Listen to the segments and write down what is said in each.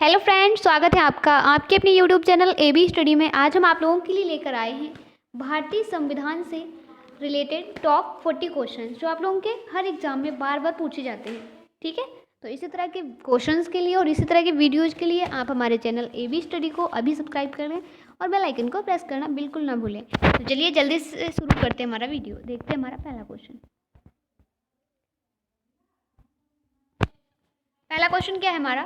Hello friends, स्वागत है आपका आपके अपने यूट्यूब चैनल एबी स्टडी में। आज हम आप लोगों के लिए लेकर आए हैं भारतीय संविधान से रिलेटेड टॉप 40 क्वेश्चन जो आप लोगों के हर एग्जाम में बार बार पूछे जाते हैं। ठीक है, तो इसी तरह के क्वेश्चंस के लिए और इसी तरह के वीडियोज़ के लिए आप हमारे चैनल एबी स्टडी को अभी सब्सक्राइब कर लें और बेल आइकन को प्रेस करना बिल्कुल ना भूलें। तो चलिए जल्दी से शुरू करते हैं हमारा वीडियो। देखते हैं हमारा पहला क्वेश्चन। पहला क्वेश्चन क्या है हमारा,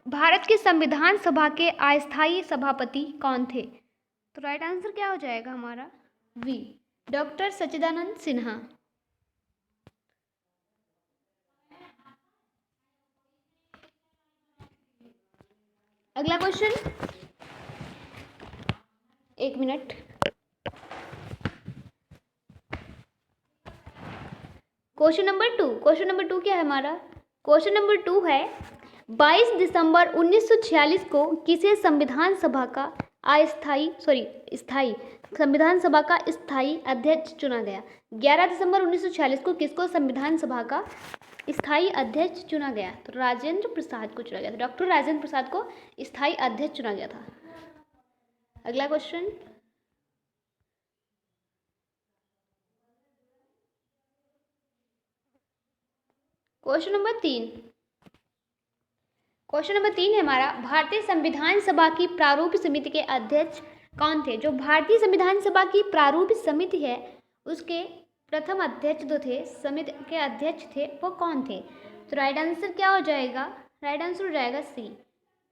भारत की संविधान सभा के अस्थायी सभापति कौन थे? तो राइट आंसर क्या हो जाएगा हमारा? वी, डॉक्टर सच्चिदानंद सिन्हा। अगला क्वेश्चन, एक मिनट। क्वेश्चन नंबर टू क्या है हमारा? क्वेश्चन नंबर 2 है 22 दिसंबर 1946 को किसे संविधान सभा का स्थायी संविधान सभा का स्थायी अध्यक्ष चुना गया? 11 दिसंबर 1946 को किसको संविधान सभा का स्थायी अध्यक्ष चुना गया? तो राजेंद्र प्रसाद को चुना गया था। डॉक्टर राजेंद्र प्रसाद को स्थायी अध्यक्ष चुना गया था। अगला क्वेश्चन, क्वेश्चन नंबर 3 है हमारा, भारतीय संविधान सभा की प्रारूप समिति के अध्यक्ष कौन थे? जो भारतीय संविधान सभा की प्रारूप समिति है उसके प्रथम अध्यक्ष जो थे, समिति के अध्यक्ष थे, वो कौन थे? तो राइट आंसर क्या हो जाएगा? राइट आंसर हो जाएगा C,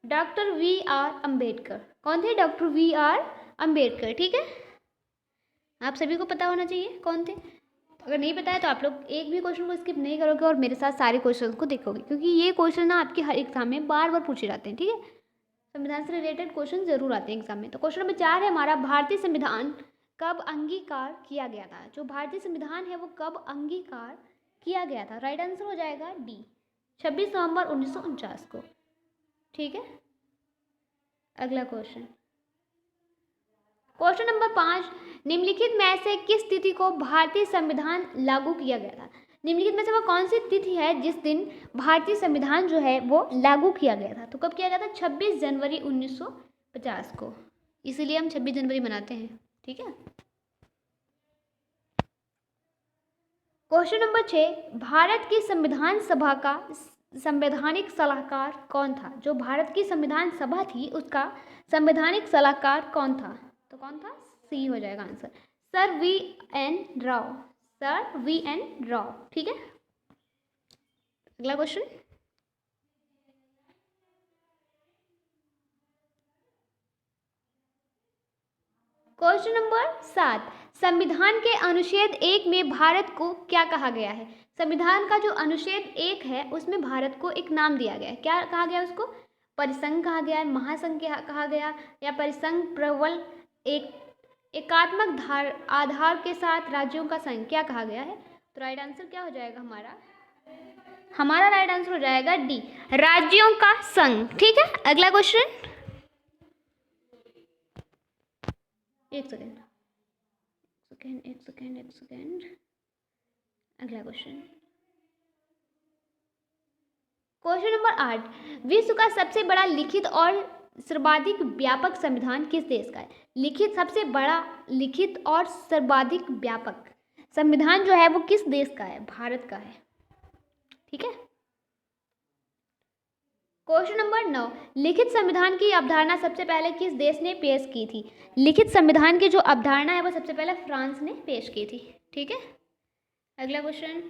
doctor V R Ambedkar. कौन थे? Doctor V R Ambedkar. ठीक है, आप सभी को पता होना चाहिए कौन थे। अगर नहीं पता है तो आप लोग एक भी क्वेश्चन को स्किप नहीं करोगे और मेरे साथ सारे क्वेश्चन को देखोगे, क्योंकि ये क्वेश्चन ना आपके हर एग्जाम में बार बार पूछे जाते हैं। ठीक है, संविधान से रिलेटेड क्वेश्चन जरूर आते हैं एग्जाम में। तो क्वेश्चन नंबर 4 है हमारा, भारतीय संविधान कब अंगीकार किया गया था? जो भारतीय संविधान है वो कब अंगीकार किया गया था? राइट आंसर हो जाएगा डी, 26 नवंबर 1949 को। ठीक है, अगला क्वेश्चन, क्वेश्चन नंबर 5, निम्नलिखित में से किस तिथि को भारतीय संविधान लागू किया गया था? निम्नलिखित में से वो कौन सी तिथि है जिस दिन भारतीय संविधान जो है वो लागू किया गया था? तो कब किया गया था? 26 जनवरी 1950 को। इसीलिए हम 26 जनवरी मनाते हैं। ठीक है, क्वेश्चन नंबर 6, भारत की संविधान सभा का संवैधानिक सलाहकार कौन था? जो भारत की संविधान सभा थी उसका संवैधानिक सलाहकार कौन था? तो कौन था? सी हो जाएगा answer, sir V N Rao. Sir V N Rao. ठीक है, अगला क्वेश्चन, क्वेश्चन नंबर 7, संविधान के अनुच्छेद 1 में भारत को क्या कहा गया है? संविधान का जो अनुच्छेद 1 है उसमें भारत को एक नाम दिया गया है। क्या कहा गया उसको? परिसंघ कहा गया है, महासंघ कहा गया, या परिसंघ प्रबल एक एकात्मक आधार के साथ राज्यों का संघ, क्या कहा गया है? तो राइट आंसर क्या हो जाएगा हमारा? हमारा राइट आंसर हो जाएगा डी, राज्यों का संघ। ठीक है, अगला क्वेश्चन, एक सेकेंड। अगला क्वेश्चन, क्वेश्चन नंबर 8, विश्व का सबसे बड़ा लिखित और सर्वाधिक व्यापक संविधान किस देश का है? सबसे बड़ा लिखित और सर्वाधिक व्यापक संविधान जो है वो किस देश का है? भारत का है। ठीक है, क्वेश्चन नंबर 9, लिखित संविधान की अवधारणा सबसे पहले किस देश ने पेश की थी? लिखित संविधान की जो अवधारणा है वो सबसे पहले फ्रांस ने पेश की थी। ठीक है, अगला क्वेश्चन,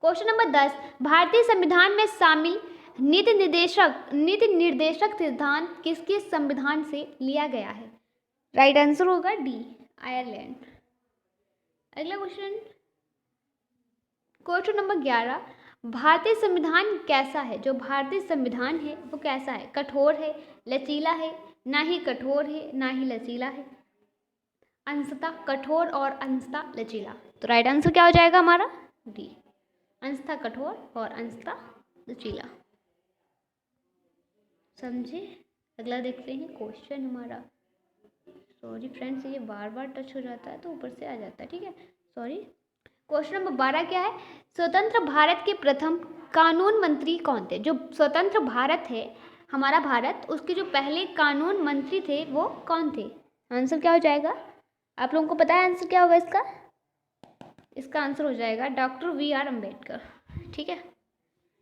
क्वेश्चन नंबर 10, भारतीय संविधान में शामिल नीति निर्देशक सिद्धांत किसके संविधान से लिया गया है? राइट आंसर होगा डी, आयरलैंड। अगला क्वेश्चन, क्वेश्चन नंबर 11, भारतीय संविधान कैसा है? जो भारतीय संविधान है वो कैसा है? कठोर है, लचीला है, ना ही कठोर है ना ही लचीला है, अंशतः कठोर और अंशतः लचीला। तो राइट आंसर क्या हो जाएगा हमारा? डी, अंशतः कठोर और अंशतः लचीला। समझे? अगला देखते हैं क्वेश्चन हमारा। सॉरी फ्रेंड्स, ये बार बार टच हो जाता है तो ऊपर से आ जाता है। ठीक है, सॉरी। क्वेश्चन नंबर 12 क्या है? स्वतंत्र भारत के प्रथम कानून मंत्री कौन थे? जो स्वतंत्र भारत है हमारा भारत, उसके जो पहले कानून मंत्री थे वो कौन थे? आंसर क्या हो जाएगा? आप लोगों को पता है आंसर क्या होगा इसका? इसका आंसर हो जाएगा डॉक्टर वी.आर. अम्बेडकर। ठीक है,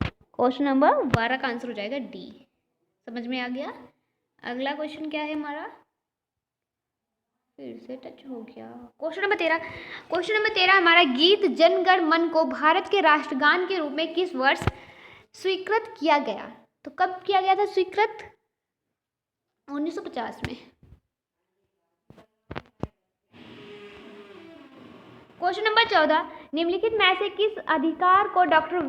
क्वेश्चन नंबर 12 का आंसर हो जाएगा डी। समझ में आ गया? अगला क्वेश्चन क्या है हमारा? फिर से टच हो गया। Question number 13। क्वेश्चन नंबर 13 हमारा, गीत जन गण मन को भारत के राष्ट्रगान के रूप में किस वर्ष स्वीकृत किया गया? तो कब किया गया था स्वीकृत? 1950 में। क्वेश्चन नंबर 14, निम्नलिखित में से किस अधिकार को डॉक्टर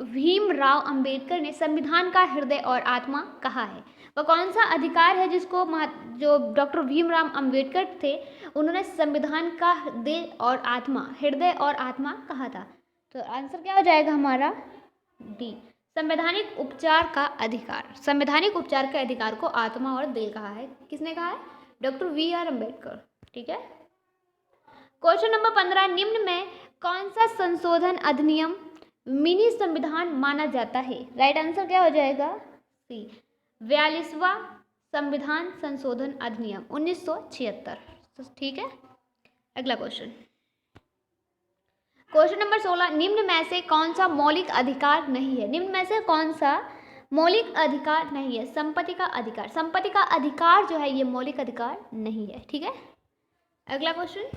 भीमराव अंबेडकर ने संविधान का हृदय और आत्मा कहा है? वह कौन सा अधिकार है जिसको जो डॉक्टर भीमराव अंबेडकर थे उन्होंने संविधान का हृदय और आत्मा कहा था? तो आंसर क्या हो जाएगा हमारा? डी, संवैधानिक उपचार का अधिकार। संवैधानिक उपचार के अधिकार को आत्मा और दिल कहा है। किसने कहा है? Doctor VR. अम्बेडकर। ठीक है, क्वेश्चन नंबर 15, निम्न में कौन सा संशोधन अधिनियम मिनी संविधान माना जाता है? राइट आंसर क्या हो जाएगा? सी, 42वां संविधान संशोधन अधिनियम 1976। ठीक है, अगला क्वेश्चन। क्वेश्चन नंबर 16, निम्न में से कौन सा मौलिक अधिकार नहीं है? निम्न में से कौन सा मौलिक अधिकार नहीं है? संपत्ति का अधिकार। संपत्ति का अधिकार जो है ये मौलिक अधिकार नहीं है। ठीक है, अगला क्वेश्चन।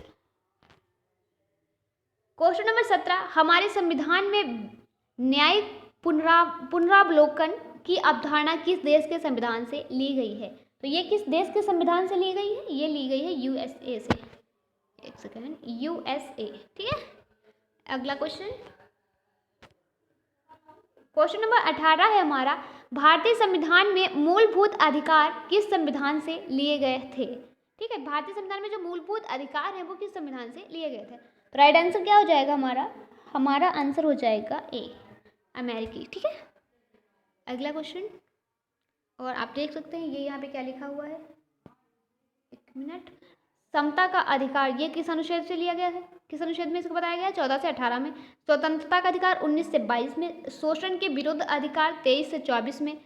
क्वेश्चन नंबर 17, हमारे संविधान में न्यायिक पुनरावलोकन की अवधारणा किस देश के संविधान से ली गई है? तो ये किस देश के संविधान से ली गई है? ये ली गई है यूएसए से। एक सेकेंड, यूएसए। ठीक है, अगला क्वेश्चन। क्वेश्चन नंबर 18 है हमारा, भारतीय संविधान में मूलभूत अधिकार किस संविधान से लिए गए थे? ठीक है, भारतीय संविधान में जो मूलभूत अधिकार है वो किस संविधान से लिए गए थे? तो राइट आंसर क्या हो जाएगा हमारा? हमारा आंसर हो जाएगा ए, अमेरिकी। ठीक है, अगला क्वेश्चन। और आप देख सकते हैं ये यहाँ पे क्या लिखा हुआ है, एक मिनट। समता का अधिकार ये किस अनुच्छेद से लिया गया है? किस अनुच्छेद में इसको बताया गया है? 14 से 18 में। स्वतंत्रता का अधिकार 19 से 22 में। शोषण के विरुद्ध अधिकार 23 से 24 में।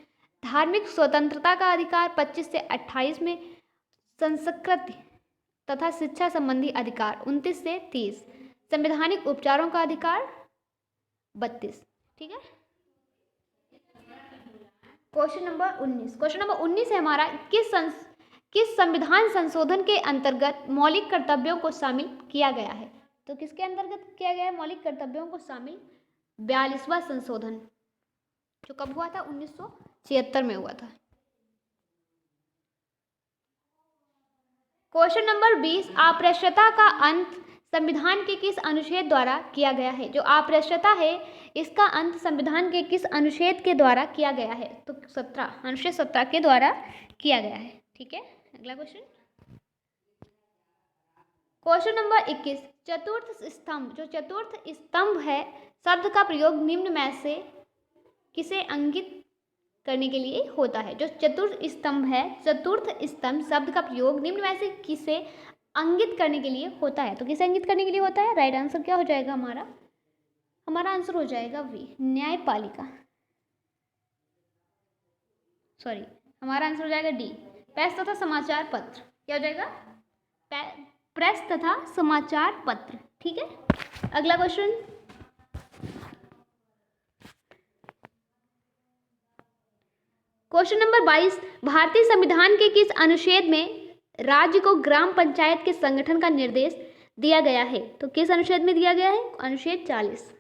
धार्मिक स्वतंत्रता का अधिकार 25 से 28 में। संस्कृति तथा शिक्षा संबंधी अधिकार 29 से 30। संवैधानिक उपचारों का अधिकार 32। ठीक है, क्वेश्चन नंबर 19। क्वेश्चन नंबर 19 है हमारा, किस संविधान संशोधन के अंतर्गत मौलिक कर्तव्यों को शामिल किया गया है? तो किसके अंतर्गत किया गया है मौलिक कर्तव्यों को शामिल? 42वां संशोधन, जो कब हुआ था? 1976 में हुआ था। क्वेश्चन नंबर 20, अप्रत्यक्षता का अंत संविधान के किस अनुच्छेद द्वारा किया गया है? जो अप्रत्यक्षता है इसका अंत संविधान के किस अनुच्छेद के द्वारा किया गया है? तो 17, अनुच्छेद 17 के द्वारा किया गया है। ठीक है, अगला क्वेश्चन। क्वेश्चन नंबर 21, चतुर्थ स्तंभ। जो चतुर्थ स्तंभ है शब्द का प्रयोग निम्न में से किसे इंगित करने के लिए होता है? जो चतुर्थ स्तंभ है, चतुर्थ स्तंभ शब्द का प्रयोग निम्न में से किसे इंगित करने के लिए होता है? तो किसे इंगित करने के लिए होता है? राइट आंसर क्या हो जाएगा हमारा? हमारा आंसर हो जाएगा वी, न्यायपालिका। सॉरी, हमारा आंसर हो जाएगा डी, प्रेस तथा समाचार पत्र। क्या हो जाएगा? प्रेस तथा समाचार पत्र। ठीक है, अगला क्वेश्चन। क्वेश्चन नंबर 22, भारतीय संविधान के किस अनुच्छेद में राज्य को ग्राम पंचायत के संगठन का निर्देश दिया गया है? तो किस अनुच्छेद में दिया गया है? अनुच्छेद 40।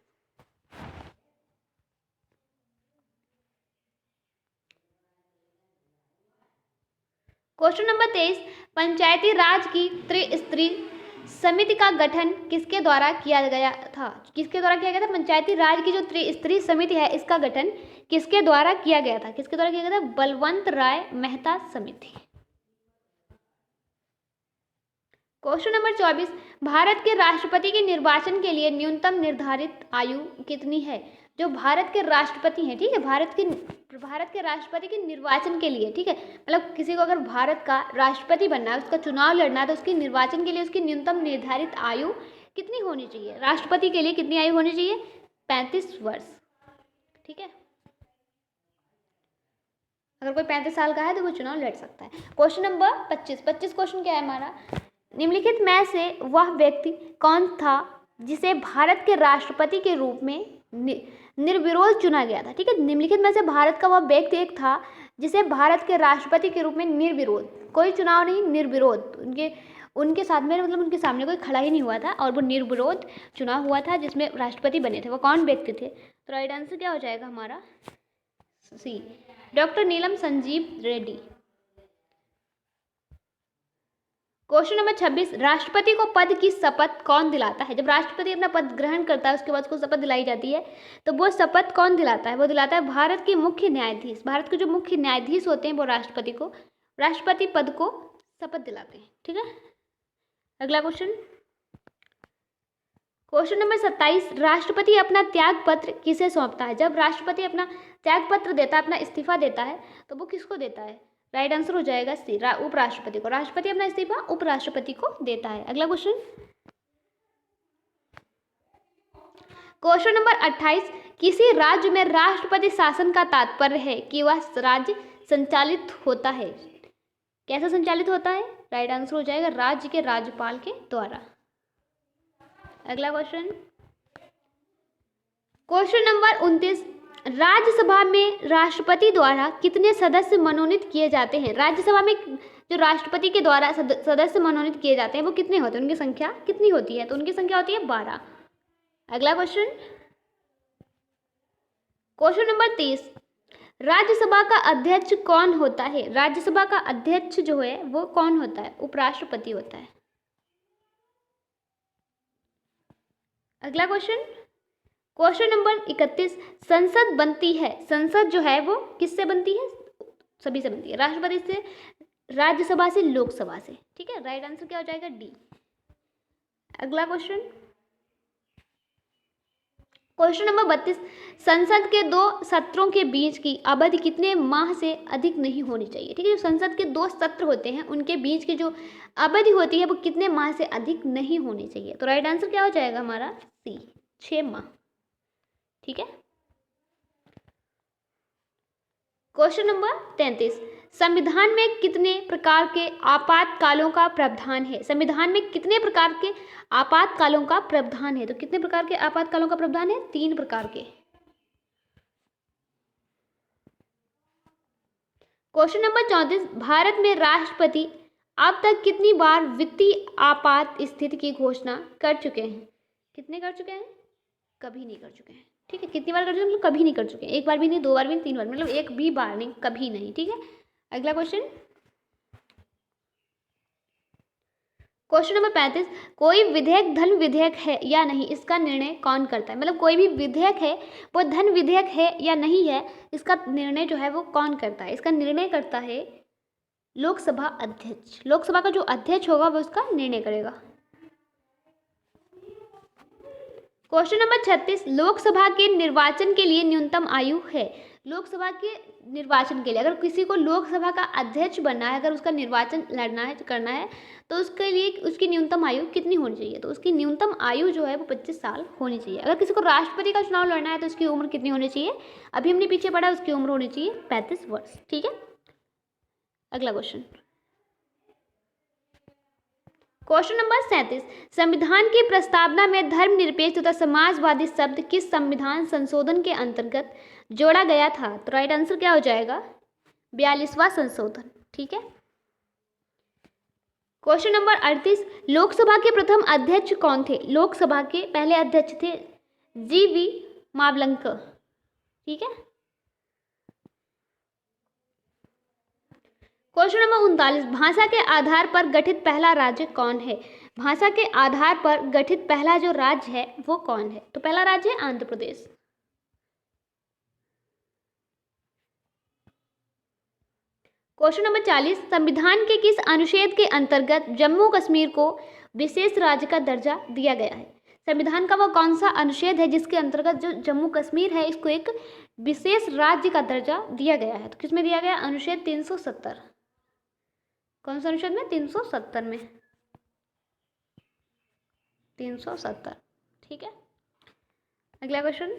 क्वेश्चन नंबर 23, पंचायती राज की त्रिस्तरीय समिति का गठन किसके द्वारा किया गया था? किसके द्वारा किया गया था? पंचायती राज की जो त्रिस्तरीय समिति है इसका गठन किसके द्वारा किया गया था? किसके द्वारा किया गया था? बलवंत राय मेहता समिति। क्वेश्चन नंबर 24, भारत के राष्ट्रपति के निर्वाचन के लिए न्यूनतम निर्धारित आयु कितनी है? जो भारत के राष्ट्रपति हैं, ठीक है, भारत के राष्ट्रपति के निर्वाचन के लिए, ठीक है, मतलब किसी को अगर भारत का राष्ट्रपति बनना है, उसका चुनाव लड़ना है, तो उसके निर्वाचन के लिए उसकी न्यूनतम निर्धारित आयु कितनी होनी चाहिए? राष्ट्रपति के लिए कितनी आयु होनी चाहिए? 35 वर्ष। ठीक है, अगर कोई 35 साल का है तो वो चुनाव लड़ सकता है। क्वेश्चन नंबर 25 क्वेश्चन क्या है हमारा? निम्नलिखित में से वह व्यक्ति कौन था जिसे भारत के राष्ट्रपति के रूप में निर्विरोध चुना गया था? ठीक है, निम्नलिखित में से भारत का वह व्यक्ति एक था जिसे भारत के राष्ट्रपति के रूप में निर्विरोध, कोई चुनाव नहीं, निर्विरोध, उनके साथ में मतलब उनके सामने कोई खड़ा ही नहीं हुआ था और वो निर्विरोध चुनाव हुआ था जिसमें राष्ट्रपति बने थे। वो कौन व्यक्ति थे? तो राइट आंसर क्या हो जाएगा हमारा? सी, डॉक्टर नीलम संजीव रेड्डी। क्वेश्चन नंबर 26, राष्ट्रपति को पद की शपथ कौन दिलाता है? जब राष्ट्रपति अपना पद ग्रहण करता है उसके बाद उसको शपथ दिलाई जाती है, तो वो शपथ कौन दिलाता है? वो दिलाता है भारत के मुख्य न्यायाधीश। भारत के जो मुख्य न्यायाधीश होते हैं वो राष्ट्रपति पद को शपथ दिलाते हैं। ठीक है, अगला क्वेश्चन, क्वेश्चन नंबर 27, राष्ट्रपति अपना त्याग पत्र किसे सौंपता है? जब राष्ट्रपति अपना त्याग पत्र देता है, अपना इस्तीफा देता है, तो वो किसको देता है? राइट आंसर हो जाएगा सी, उपराष्ट्रपति को। राष्ट्रपति अपना इस्तीफा उपराष्ट्रपति को देता है। अगला क्वेश्चन, क्वेश्चन नंबर 28, किसी राज्य में राष्ट्रपति शासन का तात्पर्य है कि वह राज्य संचालित होता है। कैसे संचालित होता है? राइट आंसर हो जाएगा राज्य के राज्यपाल के द्वारा। अगला क्वेश्चन, क्वेश्चन नंबर 29, राज्यसभा में राष्ट्रपति द्वारा कितने सदस्य मनोनीत किए जाते हैं? राज्यसभा में जो राष्ट्रपति के द्वारा सदस्य मनोनीत किए जाते हैं वो कितने होते हैं? उनकी संख्या कितनी होती है? तो उनकी संख्या होती है 12। अगला क्वेश्चन, क्वेश्चन नंबर 30, राज्यसभा का अध्यक्ष कौन होता है? राज्यसभा का अध्यक्ष जो है वो कौन होता है? उपराष्ट्रपति होता है। अगला क्वेश्चन, क्वेश्चन नंबर 31, संसद बनती है, संसद जो है वो किससे बनती है? सभी से बनती है, राष्ट्रपति से, राज्यसभा से, लोकसभा से। ठीक है, राइट आंसर क्या हो जाएगा? डी। अगला क्वेश्चन, क्वेश्चन नंबर 32, संसद के 2 सत्रों के बीच की अवधि कितने माह से अधिक नहीं होनी चाहिए? ठीक है, जो संसद के 2 सत्र होते हैं उनके बीच की जो अवधि होती है वो कितने माह से अधिक नहीं होनी चाहिए? तो राइट आंसर क्या हो जाएगा हमारा? सी, 6 माह। ठीक है, क्वेश्चन नंबर 33, संविधान में कितने प्रकार के आपातकालों का प्रावधान है? संविधान में कितने प्रकार के आपातकालों का प्रावधान है? तो कितने प्रकार के आपातकालों का प्रावधान है? 3 प्रकार के। क्वेश्चन नंबर 34, भारत में राष्ट्रपति अब तक कितनी बार वित्तीय आपात स्थिति की घोषणा कर चुके हैं? कितने कर चुके हैं? कभी नहीं कर चुके हैं। ठीक है, कितनी बार कर चुके हैं? मतलब कभी नहीं कर चुके हैं। 1 बार भी नहीं, 2 बार भी नहीं, 3 बार, मतलब एक भी बार नहीं, कभी नहीं। ठीक है, अगला क्वेश्चन, क्वेश्चन नंबर 35, कोई विधेयक धन विधेयक है या नहीं, इसका निर्णय कौन करता है? मतलब कोई भी विधेयक है वो धन विधेयक है या नहीं है, इसका निर्णय जो है वो कौन करता है? इसका निर्णय करता है लोकसभा अध्यक्ष। लोकसभा का जो अध्यक्ष होगा वो इसका निर्णय करेगा। क्वेश्चन नंबर 36, लोकसभा के निर्वाचन के लिए न्यूनतम आयु है। लोकसभा के निर्वाचन के लिए अगर किसी को लोकसभा का अध्यक्ष बनना है, अगर उसका निर्वाचन लड़ना है, करना है, तो उसके लिए उसकी न्यूनतम आयु कितनी होनी चाहिए? तो उसकी न्यूनतम आयु जो है वो 25 साल होनी चाहिए। अगर किसी को राष्ट्रपति का चुनाव लड़ना है तो उसकी उम्र कितनी होनी चाहिए? अभी हमने पीछे पढ़ा, उसकी उम्र होनी चाहिए 35 वर्ष। ठीक है, अगला क्वेश्चन, क्वेश्चन नंबर 37, संविधान की प्रस्तावना में धर्मनिरपेक्ष तथा समाजवादी शब्द किस संविधान संशोधन के अंतर्गत जोड़ा गया था? तो राइट आंसर क्या हो जाएगा? 42वां संशोधन। ठीक है, क्वेश्चन नंबर 38, लोकसभा के प्रथम अध्यक्ष कौन थे? लोकसभा के पहले अध्यक्ष थे जी.वी. मावलंकर। ठीक है, क्वेश्चन नंबर 39, भाषा के आधार पर गठित पहला राज्य कौन है? भाषा के आधार पर गठित पहला जो राज्य है वो कौन है? तो पहला राज्य है आंध्र प्रदेश। क्वेश्चन नंबर 40, संविधान के किस अनुच्छेद के अंतर्गत जम्मू कश्मीर को विशेष राज्य का दर्जा दिया गया है? संविधान का वो कौन सा अनुच्छेद है जिसके अंतर्गत जो जम्मू कश्मीर है इसको एक विशेष राज्य का दर्जा दिया गया है? तो किसमें दिया गया? अनुच्छेद 370। कौन सा अनुच्छेद में? 370 में। 370। ठीक है, अगला क्वेश्चन,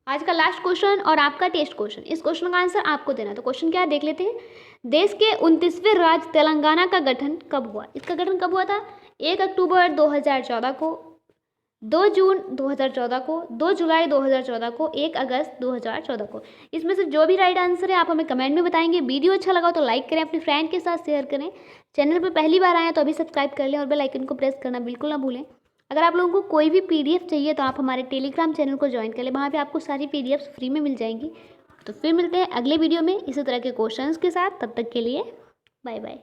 आज का लास्ट क्वेश्चन और आपका टेस्ट क्वेश्चन। इस क्वेश्चन का आंसर आपको देना। तो क्वेश्चन क्या है देख लेते हैं। देश के 29वें राज्य तेलंगाना का गठन कब हुआ? इसका गठन कब हुआ था? 1 अक्टूबर 2014 को, 2 जून 2014 को, 2 जुलाई 2014 को, 1 अगस्त 2014 को। इसमें से जो भी राइट आंसर है आप हमें कमेंट में बताएंगे। वीडियो अच्छा लगा तो लाइक करें, अपने फ्रेंड के साथ शेयर करें। चैनल पर पहली बार आए हैं तो अभी सब्सक्राइब कर लें और बेल आइकन को प्रेस करना बिल्कुल ना भूलें। अगर आप लोगों को कोई भी पीडीएफ चाहिए तो आप हमारे टेलीग्राम चैनल को ज्वाइन कर लें, वहाँ पे आपको सारी पीडीएफ फ्री में मिल जाएंगी। तो फिर मिलते हैं अगले वीडियो में इसी तरह के क्वेश्चंस के साथ। तब तक के लिए बाय बाय।